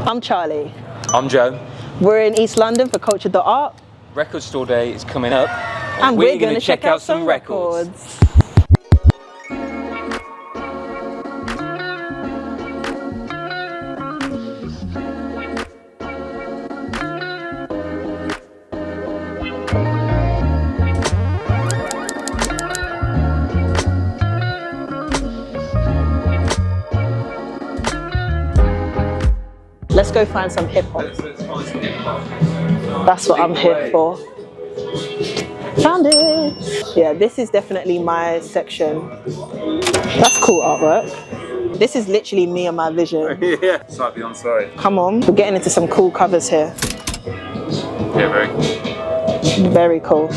I'm Charlie. I'm Joe. We're in East London for CULTUR.ART. Record store day is coming up. And we're going to check out some records. Let's go find some hip hop. That's what I'm here for. Found it! Yeah, this is definitely my section. That's cool artwork. This is literally me and my vision. Yeah, it's like the on side. Come on, we're getting into some cool covers here. Yeah, very cool. Very cool.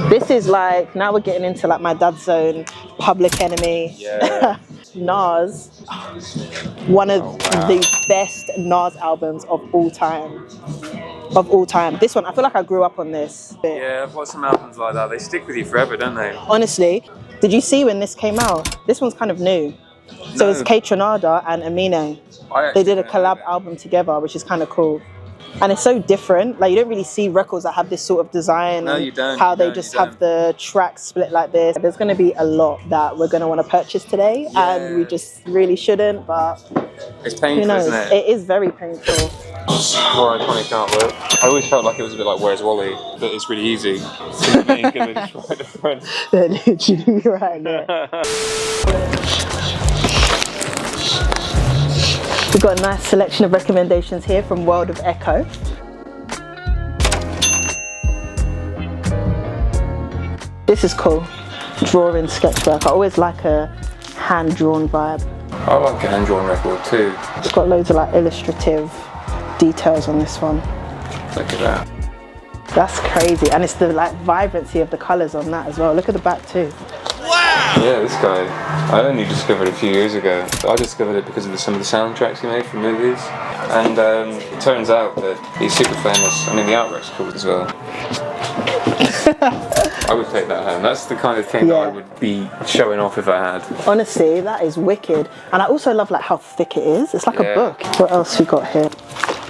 This is like, now we're getting into like my dad's zone, Public Enemy. Yeah. Nas, one of the best Nas albums of all time. This one, I feel like I grew up on this. Yeah, I've got some albums like that. They stick with you forever, don't they? Honestly, did you see when this came out? This one's kind of new. So No. it's K Tronada and Amine. They did a collab album together, which is kind of cool. And it's so different. Like, you don't really see records that have this sort of design. No, and you don't. How they just have the tracks split like this. There's going to be a lot that we're going to want to purchase today, and we just really shouldn't. But it's painful, who knows? isn't it? It is very painful. More iconic artwork. I always felt like it was a bit like Where's Wally, that it's really easy. So the ink and just right at the front. They're literally right there. We've got a nice selection of recommendations here from World of Echo. This is cool. Drawing sketchwork. I always like a hand-drawn vibe. I like a hand-drawn record too. It's got loads of like illustrative details on this one. Look at that. That's crazy. And it's the like vibrancy of the colours on that as well. Look at the back too. Yeah, this guy, I only discovered a few years ago. I discovered it because of some of the soundtracks he made for movies. And it turns out that he's super famous. I mean, the artwork's cool as well. I would take that home. That's the kind of thing that I would be showing off if I had. Honestly, that is wicked. And I also love like how thick it is. It's like a book. What else we got here?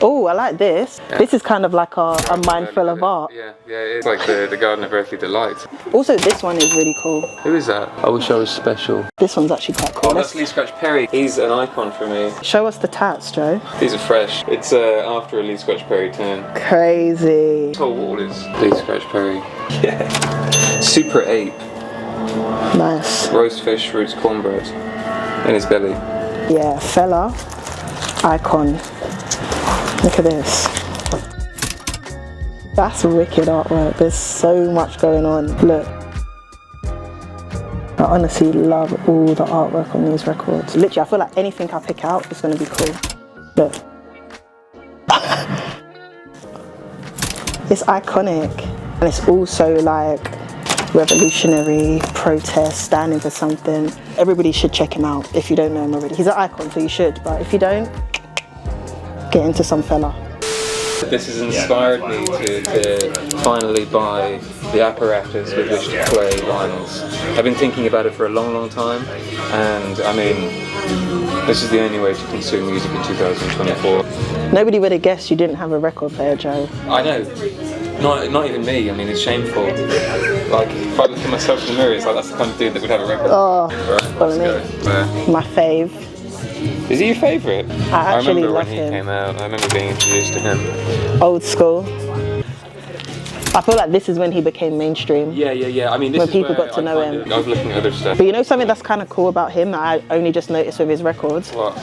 Oh, I like this. Yeah. This is kind of like a mindful of art. Yeah, it's like the Garden of Earthly Delight. Also, this one is really cool. Who is that? I wish I was special. This one's actually quite cool. Oh, that's Lee Scratch Perry. He's an icon for me. Show us the tats, Joe. These are fresh. It's after a Lee Scratch Perry turn. Crazy. This whole wall is Lee Scratch Perry. Yeah. Super Ape. Nice. Roast fish, roots cornbread. In his belly. Yeah, fella. Icon. Look at this. That's wicked artwork. There's so much going on. Look. I honestly love all the artwork on these records. Literally, I feel like anything I pick out is going to be cool. Look. It's iconic. And it's also like revolutionary, protest, standing for something. Everybody should check him out if you don't know him already. He's an icon, so you should. But if you don't, get into some fella. This has inspired me to finally buy the apparatus with which to play vinyls. I've been thinking about it for a long, long time, and I mean, this is the only way to consume music in 2024. Nobody would have guessed you didn't have a record player, Joe. I know. Not even me. I mean, it's shameful. Like, if I look at myself in the mirror, it's like that's the kind of dude that would have a record. Oh, right, well, me. My fave. Is he your favourite? I actually remember love when he him. came out. I remember being introduced to him. Old school. I feel like this is when he became mainstream. Yeah. I mean, this when is people where got to know him. I was looking at other stuff. But you know something that's kind of cool about him that I only just noticed with his records? What?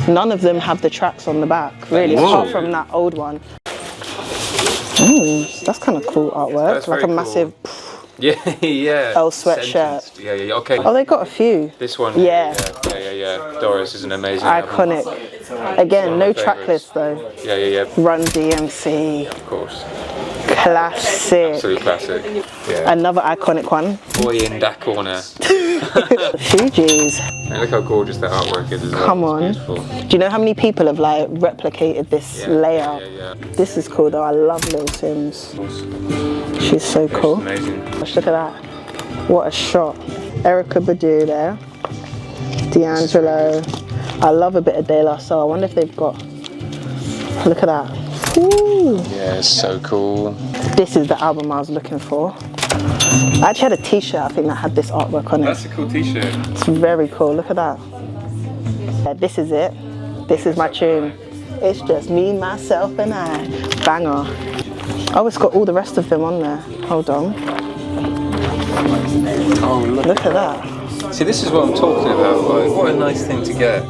None of them have the tracks on the back, really, apart from that old one. That's kind of cool artwork. That's like a very massive yeah. L sweatshirt. Sentenced. Yeah, okay. Oh, they got a few. This one. Yeah. Doris is an amazing iconic. album. Again, no track list though. Yeah. Run DMC. Of course. Classic. Absolute classic. Yeah. Another iconic one. Boy in that corner. Fugees. And look how gorgeous that artwork is as well. Come on. It's beautiful. Do you know how many people have like replicated this layout? Yeah. This is cool though. I love Lil Sims. She's so cool. Amazing. Look at that. What a shot. Erykah Badu there. D'Angelo. I love a bit of De La Soul. I wonder if they've got Look at that. Ooh. Yeah, it's so cool. This is the album I was looking for. I actually had a t-shirt, I think, that had this artwork on it. That's a cool t-shirt. It's very cool, look at that. Yeah, this is it. This is my tune. It's just me, myself, and I. Banger. Oh, it's got all the rest of them on there. Hold on. Oh, Look at that. See, this is what I'm talking about. Like, what a nice thing to get.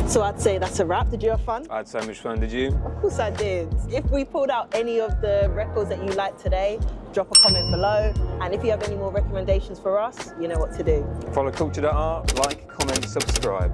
So I'd say that's a wrap. Did you have fun? I had so much fun, did you? Of course I did. If we pulled out any of the records that you liked today, drop a comment below. And if you have any more recommendations for us, you know what to do. Follow CULTUR.ART, like, comment, subscribe.